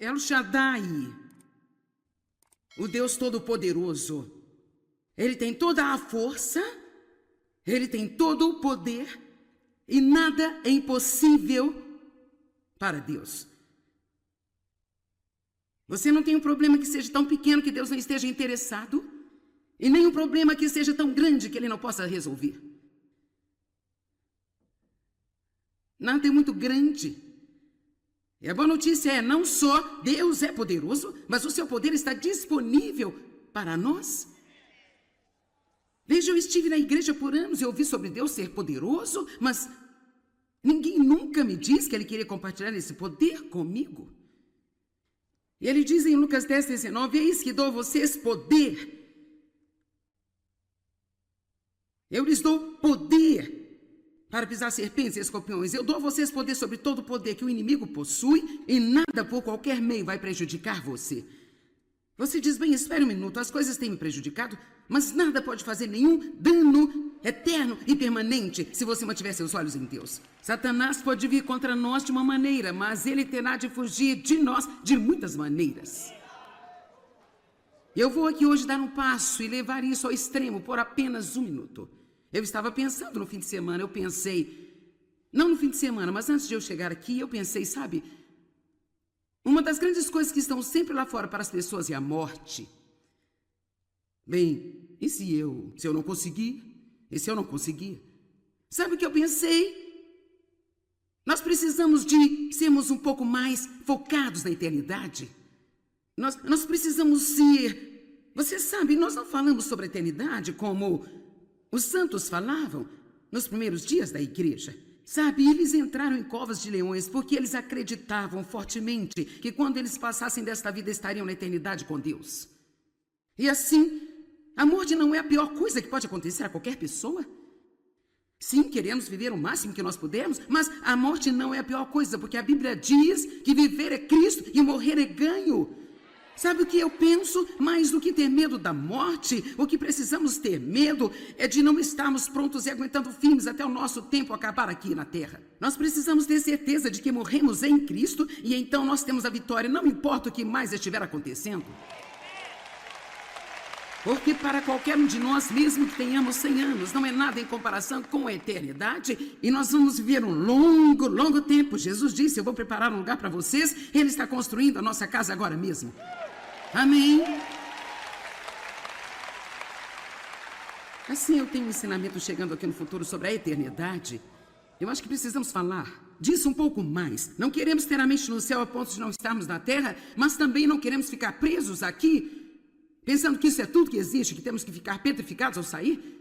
El Shaddai, o Deus Todo-Poderoso. Ele tem toda a força, ele tem todo o poder e nada é impossível para Deus. Você não tem um problema que seja tão pequeno que Deus não esteja interessado e nem um problema que seja tão grande que ele não possa resolver. Nada é muito grande. E a boa notícia é, não só Deus é poderoso, mas o seu poder está disponível para nós. Veja, eu estive na igreja por anos e ouvi sobre Deus ser poderoso, mas ninguém nunca me disse que ele queria compartilhar esse poder comigo. E ele diz em Lucas 10:19, eis que dou a vocês poder. Eu lhes dou poder para pisar serpentes e escorpiões. Eu dou a vocês poder sobre todo o poder que o inimigo possui e nada por qualquer meio vai prejudicar você. Você diz, bem, espere um minuto, as coisas têm me prejudicado, mas nada pode fazer nenhum dano eterno e permanente se você mantiver seus olhos em Deus. Satanás pode vir contra nós de uma maneira, mas ele terá de fugir de nós de muitas maneiras. Eu vou aqui hoje dar um passo e levar isso ao extremo por apenas um minuto. Eu estava pensando no fim de semana, não no fim de semana, mas antes de eu chegar aqui, eu pensei, sabe, uma das grandes coisas que estão sempre lá fora para as pessoas é a morte. Bem, e se eu não conseguir? E se eu não conseguir? Sabe o que eu pensei? Nós precisamos de sermos um pouco mais focados na eternidade. Nós precisamos ser... Você sabe, nós não falamos sobre a eternidade como os santos falavam nos primeiros dias da igreja. Sabe, eles entraram em covas de leões porque eles acreditavam fortemente que quando eles passassem desta vida estariam na eternidade com Deus. E assim, a morte não é a pior coisa que pode acontecer a qualquer pessoa. Sim, queremos viver o máximo que nós pudermos, mas a morte não é a pior coisa, porque a Bíblia diz que viver é Cristo e morrer é ganho. Sabe o que eu penso? Mais do que ter medo da morte, o que precisamos ter medo é de não estarmos prontos e aguentando firmes até o nosso tempo acabar aqui na terra. Nós precisamos ter certeza de que morremos em Cristo e então nós temos a vitória, não importa o que mais estiver acontecendo. Porque para qualquer um de nós, mesmo que tenhamos 100 anos, não é nada em comparação com a eternidade. E nós vamos viver um longo, longo tempo. Jesus disse, eu vou preparar um lugar para vocês. Ele está construindo a nossa casa agora mesmo. Amém? Assim eu tenho um ensinamento chegando aqui no futuro sobre a eternidade. Eu acho que precisamos falar disso um pouco mais. Não queremos ter a mente no céu a ponto de não estarmos na terra, mas também não queremos ficar presos aqui pensando que isso é tudo que existe, que temos que ficar petrificados ao sair?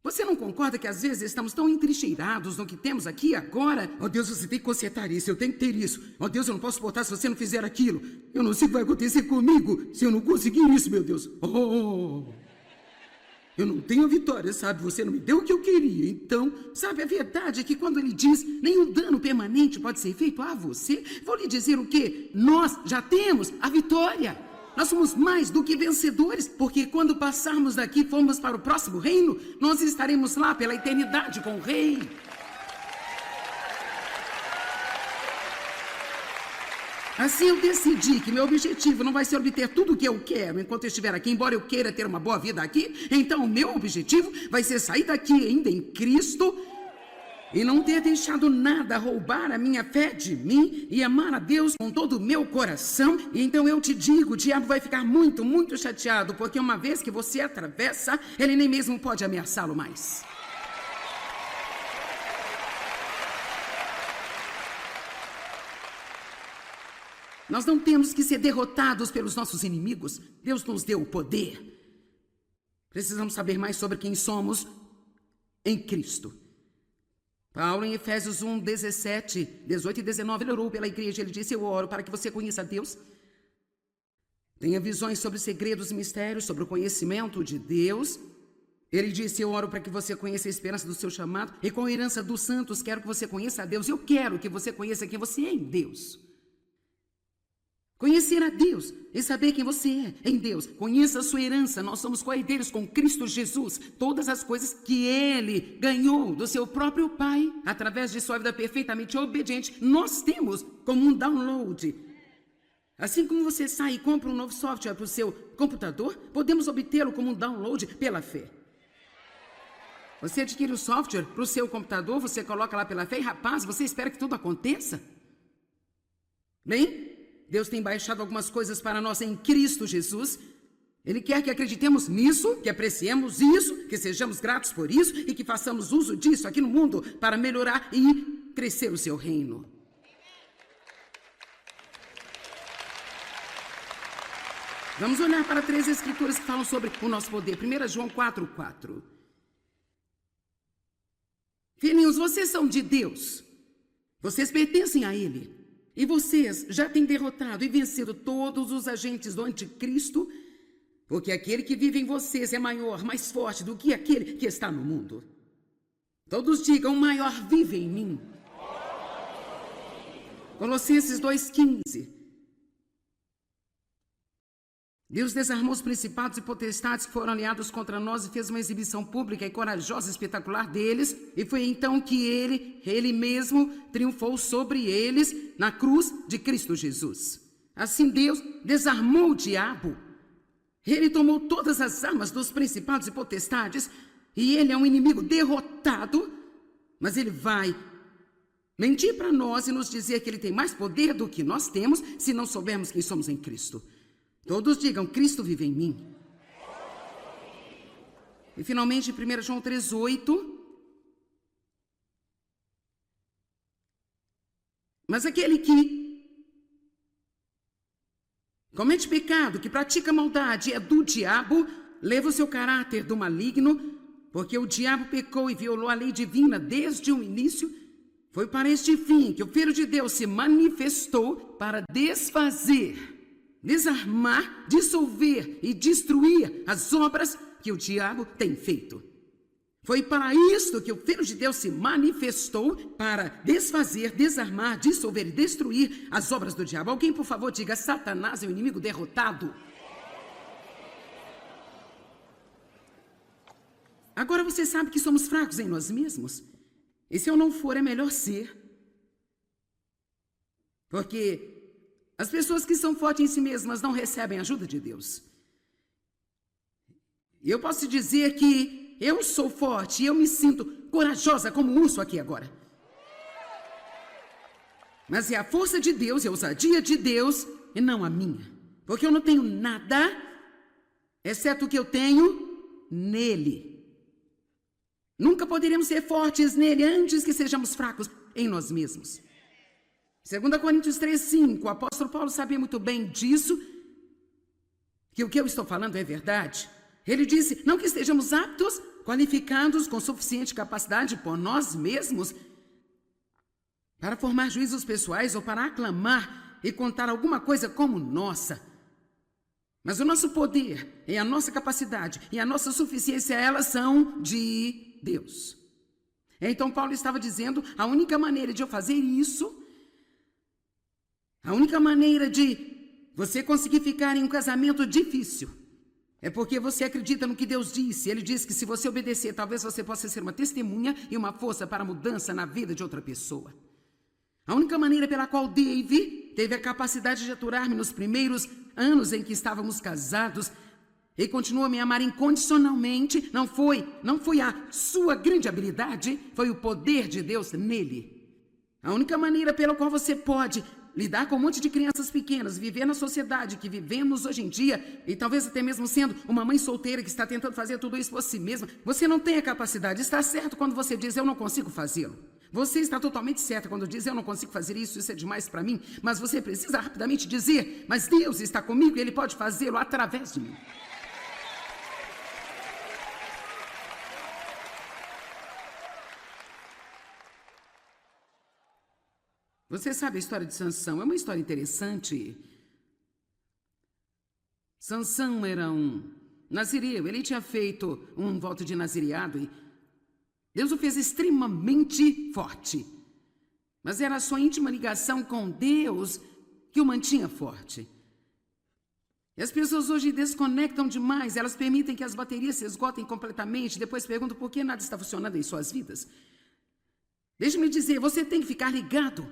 Você não concorda que às vezes estamos tão entrincheirados no que temos aqui e agora? Oh Deus, você tem que consertar isso, eu tenho que ter isso. Oh Deus, eu não posso suportar se você não fizer aquilo. Eu não sei o que vai acontecer comigo se eu não conseguir isso, meu Deus. Oh, eu não tenho a vitória, sabe? Você não me deu o que eu queria. Então, sabe, a verdade é que quando ele diz nenhum dano permanente pode ser feito a você, vou lhe dizer o quê? Nós já temos a vitória. Nós somos mais do que vencedores, porque quando passarmos daqui e formos para o próximo reino, nós estaremos lá pela eternidade com o Rei. Assim eu decidi que meu objetivo não vai ser obter tudo o que eu quero enquanto eu estiver aqui, embora eu queira ter uma boa vida aqui. Então o meu objetivo vai ser sair daqui ainda em Cristo e não ter deixado nada roubar a minha fé de mim e amar a Deus com todo o meu coração. E então eu te digo, o diabo vai ficar muito, muito chateado, porque uma vez que você atravessa, ele nem mesmo pode ameaçá-lo mais. Nós não temos que ser derrotados pelos nossos inimigos. Deus nos deu o poder. Precisamos saber mais sobre quem somos em Cristo. Paulo, em Efésios 1, 17, 18 e 19, ele orou pela igreja. Ele disse, eu oro para que você conheça a Deus. Tenha visões sobre segredos e mistérios, sobre o conhecimento de Deus. Ele disse, eu oro para que você conheça a esperança do seu chamado. E com a herança dos santos, quero que você conheça a Deus. Eu quero que você conheça quem você é em Deus. Conhecer a Deus e saber quem você é em Deus. Conheça a sua herança. Nós somos co-herdeiros com Cristo Jesus. Todas as coisas que Ele ganhou do seu próprio Pai, através de sua vida perfeitamente obediente, nós temos como um download. Assim como você sai e compra um novo software para o seu computador, podemos obtê-lo como um download pela fé. Você adquire o software para o seu computador, você coloca lá pela fé e, rapaz, você espera que tudo aconteça? Bem, Deus tem baixado algumas coisas para nós em Cristo Jesus. Ele quer que acreditemos nisso, que apreciemos isso, que sejamos gratos por isso e que façamos uso disso aqui no mundo para melhorar e crescer o seu reino. Vamos olhar para 3 escrituras que falam sobre o nosso poder. 1 João 4:4. Filhinhos, vocês são de Deus. Vocês pertencem a Ele. E vocês já têm derrotado e vencido todos os agentes do anticristo, porque aquele que vive em vocês é maior, mais forte do que aquele que está no mundo. Todos digam, o maior vive em mim. Colossenses 2:15. Deus desarmou os principados e potestades que foram aliados contra nós e fez uma exibição pública e corajosa e espetacular deles. E foi então que ele mesmo triunfou sobre eles na cruz de Cristo Jesus. Assim Deus desarmou o diabo. Ele tomou todas as armas dos principados e potestades e ele é um inimigo derrotado, mas ele vai mentir para nós e nos dizer que ele tem mais poder do que nós temos se não soubermos quem somos em Cristo. Todos digam, Cristo vive em mim. E finalmente, 1 João 3:8. Mas aquele que comete pecado, que pratica maldade, é do diabo, leva o seu caráter do maligno, porque o diabo pecou e violou a lei divina desde o início. Foi para este fim que o Filho de Deus se manifestou para desfazer, desarmar, dissolver e destruir as obras que o diabo tem feito. Foi para isto que o Filho de Deus se manifestou, para desfazer, desarmar, dissolver e destruir as obras do diabo. Alguém, por favor, diga, Satanás é o inimigo derrotado. Agora você sabe que somos fracos em nós mesmos. E se eu não for, é melhor ser. Porque as pessoas que são fortes em si mesmas não recebem ajuda de Deus. E eu posso dizer que eu sou forte e eu me sinto corajosa como um urso aqui agora. Mas é a força de Deus e a ousadia de Deus e não a minha. Porque eu não tenho nada, exceto o que eu tenho nele. Nunca poderemos ser fortes nele antes que sejamos fracos em nós mesmos. 2 Coríntios 3:5, o apóstolo Paulo sabia muito bem disso, que o que eu estou falando é verdade. Ele disse, não que estejamos aptos, qualificados com suficiente capacidade por nós mesmos para formar juízos pessoais ou para aclamar e contar alguma coisa como nossa. Mas o nosso poder e a nossa capacidade e a nossa suficiência, elas são de Deus. Então Paulo estava dizendo, a única maneira de eu fazer isso, a única maneira de você conseguir ficar em um casamento difícil é porque você acredita no que Deus disse. Ele disse que se você obedecer, talvez você possa ser uma testemunha e uma força para a mudança na vida de outra pessoa. A única maneira pela qual Dave teve a capacidade de aturar-me nos primeiros anos em que estávamos casados e continuou a me amar incondicionalmente, não foi a sua grande habilidade, foi o poder de Deus nele. A única maneira pela qual você pode lidar com um monte de crianças pequenas, viver na sociedade que vivemos hoje em dia, e talvez até mesmo sendo uma mãe solteira que está tentando fazer tudo isso por si mesma, você não tem a capacidade. Está certo quando você diz, eu não consigo fazê-lo. Você está totalmente certa quando diz, eu não consigo fazer isso, isso é demais para mim, mas você precisa rapidamente dizer, mas Deus está comigo e Ele pode fazê-lo através de mim. Você sabe a história de Sansão? É uma história interessante. Sansão era um nazireu. Ele tinha feito um voto de nazireado e Deus o fez extremamente forte. Mas era a sua íntima ligação com Deus que o mantinha forte. E as pessoas hoje desconectam demais. Elas permitem que as baterias se esgotem completamente. Depois perguntam por que nada está funcionando em suas vidas. Deixe-me dizer, você tem que ficar ligado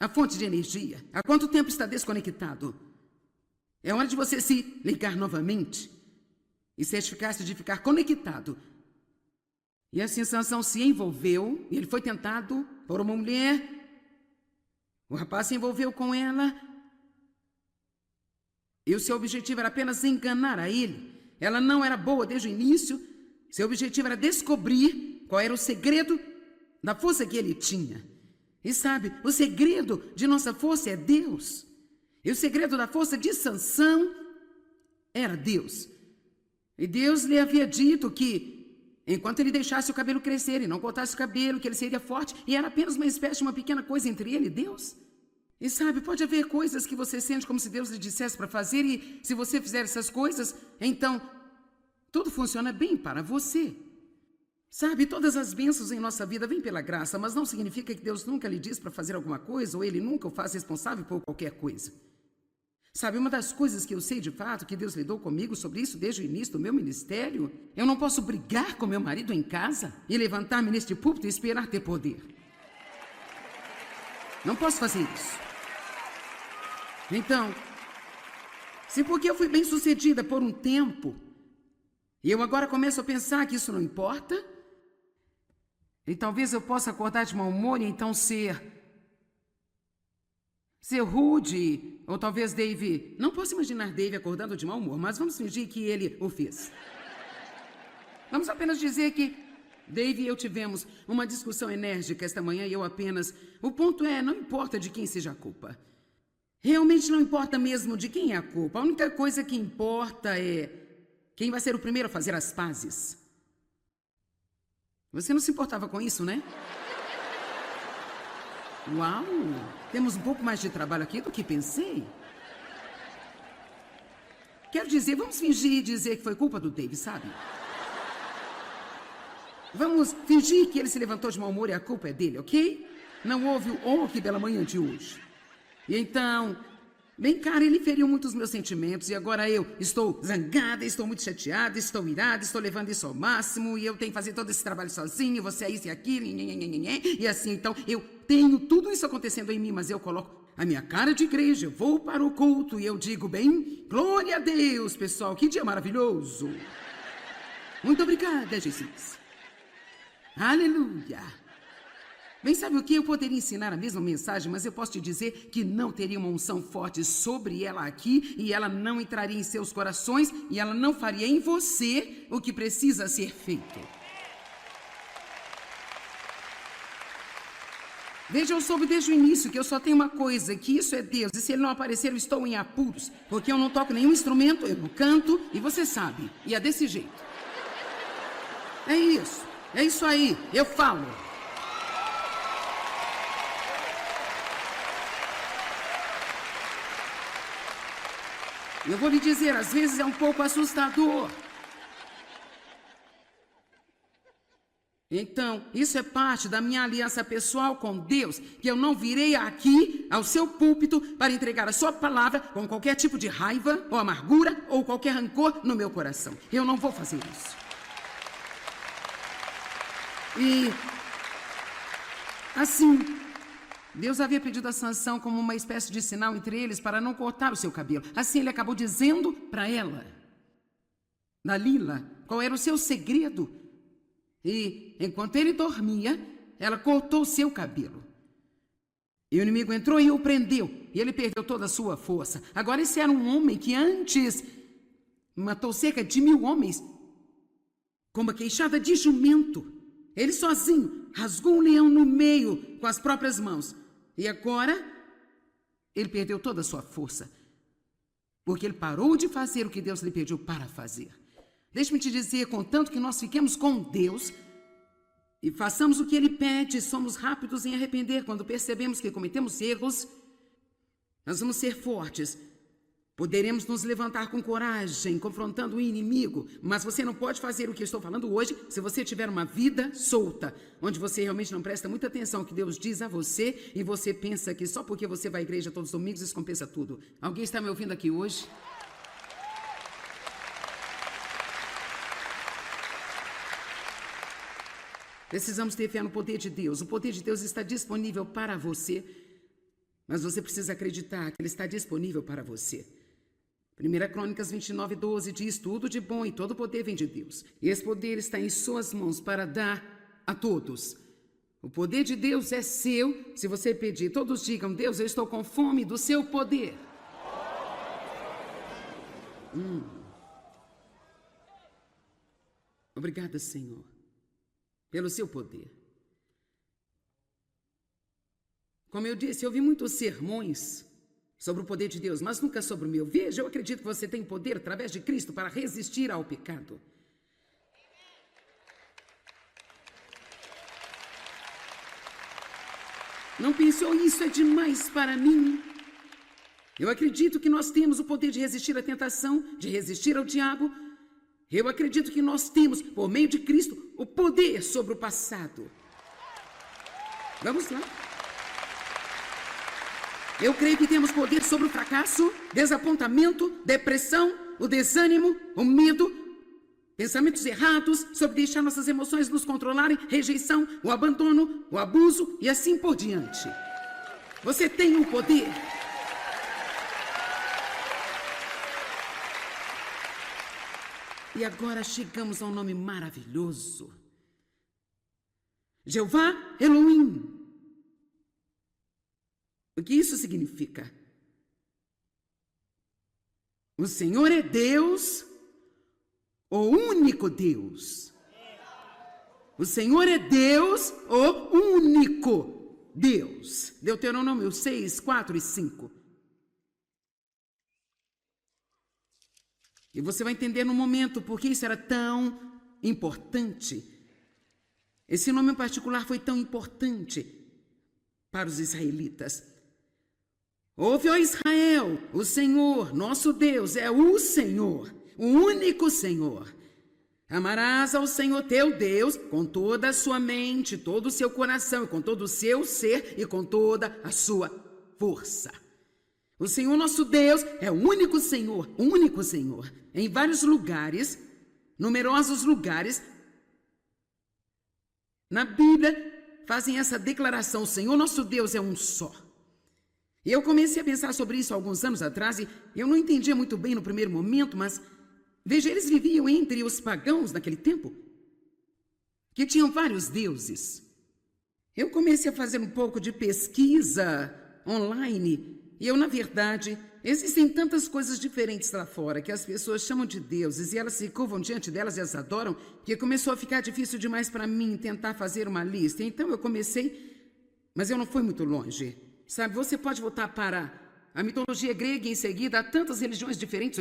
a fonte de energia. Há quanto tempo está desconectado? É hora de você se ligar novamente e certificar-se de ficar conectado. E assim Sansão se envolveu, e ele foi tentado por uma mulher. O rapaz se envolveu com ela, e o seu objetivo era apenas enganar a ele. Ela não era boa desde o início. Seu objetivo era descobrir qual era o segredo da força que ele tinha. E sabe, o segredo de nossa força é Deus. E o segredo da força de Sansão era Deus. E Deus lhe havia dito que, enquanto ele deixasse o cabelo crescer e não cortasse o cabelo, que ele seria forte, e era apenas uma espécie de uma pequena coisa entre ele e Deus. E sabe, pode haver coisas que você sente como se Deus lhe dissesse para fazer, e se você fizer essas coisas, então tudo funciona bem para você. Sabe, todas as bênçãos em nossa vida vêm pela graça, mas não significa que Deus nunca lhe diz para fazer alguma coisa, ou Ele nunca o faz responsável por qualquer coisa. Sabe, uma das coisas que eu sei de fato, que Deus lidou comigo sobre isso desde o início do meu ministério, eu não posso brigar com meu marido em casa e levantar-me neste púlpito e esperar ter poder. Não posso fazer isso. Então, se porque eu fui bem sucedida por um tempo, e eu agora começo a pensar que isso não importa, e talvez eu possa acordar de mau humor e então ser rude, ou talvez Dave... Não posso imaginar Dave acordando de mau humor, mas vamos fingir que ele o fez. Vamos apenas dizer que Dave e eu tivemos uma discussão enérgica esta manhã e eu apenas... O ponto é, não importa de quem seja a culpa. Realmente não importa mesmo de quem é a culpa. A única coisa que importa é quem vai ser o primeiro a fazer as pazes. Você não se importava com isso, né? Uau! Temos um pouco mais de trabalho aqui do que pensei. Quero dizer, vamos fingir e dizer que foi culpa do Dave, sabe? Vamos fingir que ele se levantou de mau humor e a culpa é dele, ok? Não houve o honra pela manhã de hoje. E então, bem, cara, ele feriu muito os meus sentimentos e agora eu estou zangada, estou muito chateada, estou irada, estou levando isso ao máximo e eu tenho que fazer todo esse trabalho sozinho, você é isso e aquilo, e assim, então, eu tenho tudo isso acontecendo em mim, mas eu coloco a minha cara de igreja, eu vou para o culto e eu digo, bem, glória a Deus, pessoal, que dia maravilhoso. Muito obrigada, Jesus. Aleluia. Bem, sabe o que? Eu poderia ensinar a mesma mensagem, mas eu posso te dizer que não teria uma unção forte sobre ela aqui, e ela não entraria em seus corações, e ela não faria em você o que precisa ser feito. Veja, eu soube desde o início que eu só tenho uma coisa, que isso é Deus, e se Ele não aparecer, eu estou em apuros, porque eu não toco nenhum instrumento, eu não canto, e você sabe, e é desse jeito. É isso aí, eu falo. Eu vou lhe dizer, às vezes é um pouco assustador. Então, isso é parte da minha aliança pessoal com Deus, que eu não virei aqui ao seu púlpito para entregar a sua palavra com qualquer tipo de raiva ou amargura ou qualquer rancor no meu coração. Eu não vou fazer isso. E, assim, Deus havia pedido a Sansão como uma espécie de sinal entre eles para não cortar o seu cabelo. Assim ele acabou dizendo para ela, Dalila, qual era o seu segredo. E, enquanto ele dormia, ela cortou o seu cabelo. E o inimigo entrou e o prendeu. E ele perdeu toda a sua força. Agora esse era um homem que antes matou cerca de 1000 homens com uma queixada de jumento. Ele sozinho rasgou um leão no meio com as próprias mãos. E agora, ele perdeu toda a sua força. Porque ele parou de fazer o que Deus lhe pediu para fazer. Deixe-me te dizer, contanto que nós fiquemos com Deus e façamos o que Ele pede, somos rápidos em arrepender quando percebemos que cometemos erros, nós vamos ser fortes. Poderemos nos levantar com coragem, confrontando o inimigo, mas você não pode fazer o que eu estou falando hoje se você tiver uma vida solta, onde você realmente não presta muita atenção ao que Deus diz a você e você pensa que só porque você vai à igreja todos os domingos isso compensa tudo. Alguém está me ouvindo aqui hoje? Precisamos ter fé no poder de Deus. O poder de Deus está disponível para você. Mas você precisa acreditar que ele está disponível para você. 1 Crônicas 29:12 diz: tudo de bom e todo poder vem de Deus. E esse poder está em suas mãos para dar a todos. O poder de Deus é seu. Se você pedir, todos digam: Deus, eu estou com fome do seu poder. Obrigada, Senhor, pelo seu poder. Como eu disse, eu ouvi muitos sermões sobre o poder de Deus, mas nunca sobre o meu. Veja, eu acredito que você tem poder através de Cristo para resistir ao pecado. Não pensou, isso é demais para mim? Eu acredito que nós temos o poder de resistir à tentação, de resistir ao diabo. Eu acredito que nós temos, por meio de Cristo, o poder sobre o passado. Vamos lá. Eu creio que temos poder sobre o fracasso, desapontamento, depressão, o desânimo, o medo, pensamentos errados, sobre deixar nossas emoções nos controlarem, rejeição, o abandono, o abuso e assim por diante. Você tem o poder. E agora chegamos ao nome maravilhoso. Jeová Elohim. O que isso significa? O Senhor é Deus, o único Deus. O Senhor é Deus, o único Deus. Deuteronômio 6, 4 e 5. E você vai entender no momento por que isso era tão importante. Esse nome em particular foi tão importante para os israelitas. Ouve, ó Israel, o Senhor, nosso Deus, é o Senhor, o único Senhor. Amarás ao Senhor teu Deus com toda a sua mente, todo o seu coração, com todo o seu ser e com toda a sua força. O Senhor nosso Deus é o único Senhor, o único Senhor. Em vários lugares, numerosos lugares, na Bíblia, fazem essa declaração: o Senhor nosso Deus é um só. E eu comecei a pensar sobre isso há alguns anos atrás e eu não entendia muito bem no primeiro momento, mas veja, eles viviam entre os pagãos naquele tempo, que tinham vários deuses. Eu comecei a fazer um pouco de pesquisa online e eu, na verdade, existem tantas coisas diferentes lá fora que as pessoas chamam de deuses e elas se curvam diante delas e as adoram, que começou a ficar difícil demais para mim tentar fazer uma lista. Então eu comecei, mas eu não fui muito longe. Sabe, você pode voltar para a mitologia grega e em seguida há tantas religiões diferentes.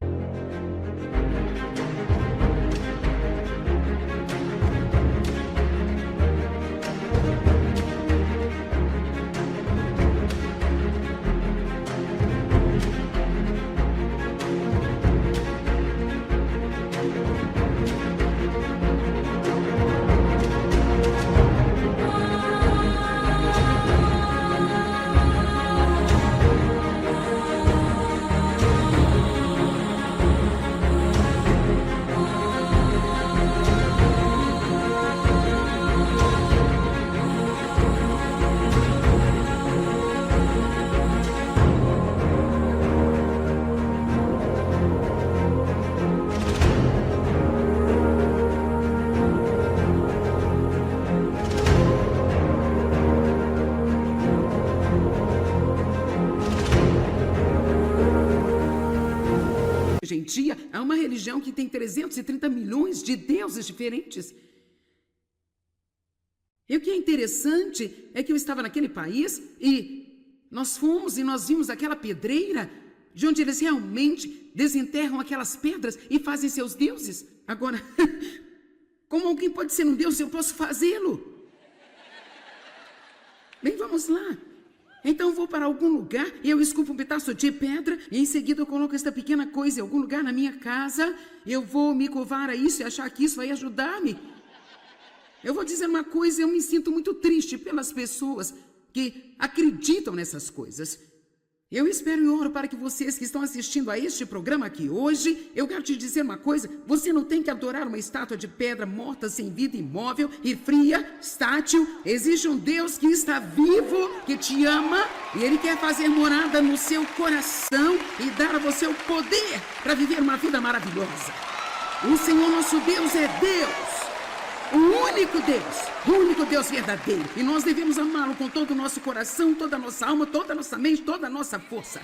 Hoje em dia, há uma religião que tem 330 milhões de deuses diferentes. E o que é interessante é que eu estava naquele país e nós fomos e nós vimos aquela pedreira de onde eles realmente desenterram aquelas pedras e fazem seus deuses. Agora, como alguém pode ser um deus se eu posso fazê-lo? Bem, vamos lá. Então vou para algum lugar e eu esculpo um pedaço de pedra e em seguida eu coloco esta pequena coisa em algum lugar na minha casa. Eu vou me curvar a isso e achar que isso vai ajudar-me. Eu vou dizer uma coisa, eu me sinto muito triste pelas pessoas que acreditam nessas coisas. Eu espero e oro para que vocês que estão assistindo a este programa aqui hoje, eu quero te dizer uma coisa, você não tem que adorar uma estátua de pedra morta, sem vida, imóvel e fria, estátil. Existe um Deus que está vivo, que te ama e Ele quer fazer morada no seu coração e dar a você o poder para viver uma vida maravilhosa. O Senhor nosso Deus é Deus. O único Deus verdadeiro. E nós devemos amá-lo com todo o nosso coração, toda a nossa alma, toda a nossa mente, toda a nossa força.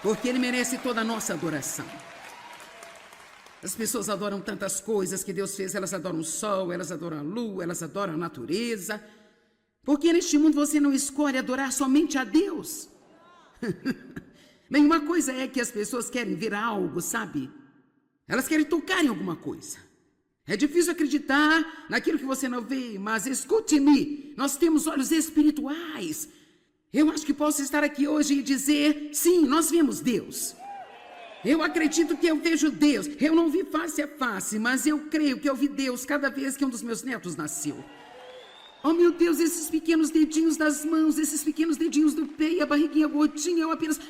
Porque Ele merece toda a nossa adoração. As pessoas adoram tantas coisas que Deus fez. Elas adoram o sol, elas adoram a lua, elas adoram a natureza. Porque neste mundo você não escolhe adorar somente a Deus. Bem, uma coisa é que as pessoas querem ver algo, sabe? Elas querem tocar em alguma coisa. É difícil acreditar naquilo que você não vê, mas escute-me, nós temos olhos espirituais. Eu acho que posso estar aqui hoje e dizer, sim, nós vemos Deus. Eu acredito que eu vejo Deus. Eu não vi face a face, mas eu creio que eu vi Deus cada vez que um dos meus netos nasceu. Oh, meu Deus, esses pequenos dedinhos das mãos, esses pequenos dedinhos do pé e a barriguinha gordinha, eu apenas...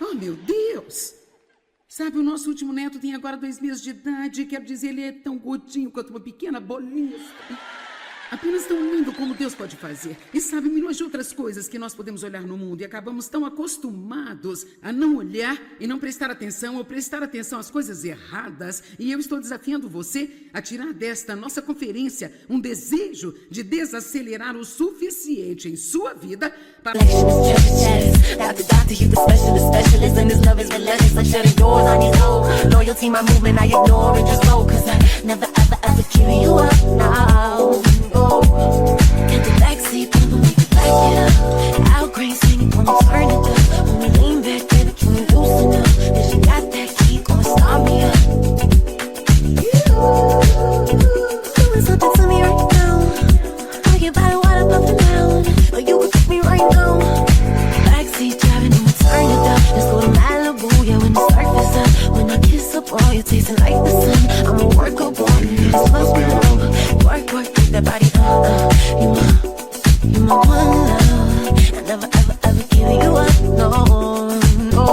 Oh, meu Deus! Sabe, o nosso último neto tem agora 2 meses de idade. Quero dizer, ele é tão gordinho quanto uma pequena bolinha. Apenas tão lindo como Deus pode fazer. E sabe, milhões de outras coisas que nós podemos olhar no mundo e acabamos tão acostumados a não olhar e não prestar atenção ou prestar atenção às coisas erradas. E eu estou desafiando você a tirar desta nossa conferência um desejo de desacelerar o suficiente em sua vida para... Get the backseat, baby, we can back it up. Out green, swinging, when we turn it up. When we lean back, baby, can we loosen up? If you got that key, gonna start me up. You doing something to me right now. I get by what I'm puffing down, but you would take me right now. Backseat driving, and we turn it up. Let's go to Malibu, yeah, when the surface up. When I kiss up, boy, you're tasting like the sun. I'm a worker, boy, let's fuck it up. Work, that body, you my one love. I never, ever, ever give you up, no, no.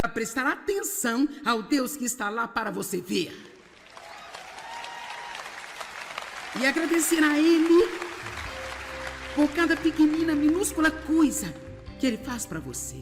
Para prestar atenção ao Deus que está lá para você ver. E agradecer a Ele por cada pequenina, minúscula coisa que Ele faz para você.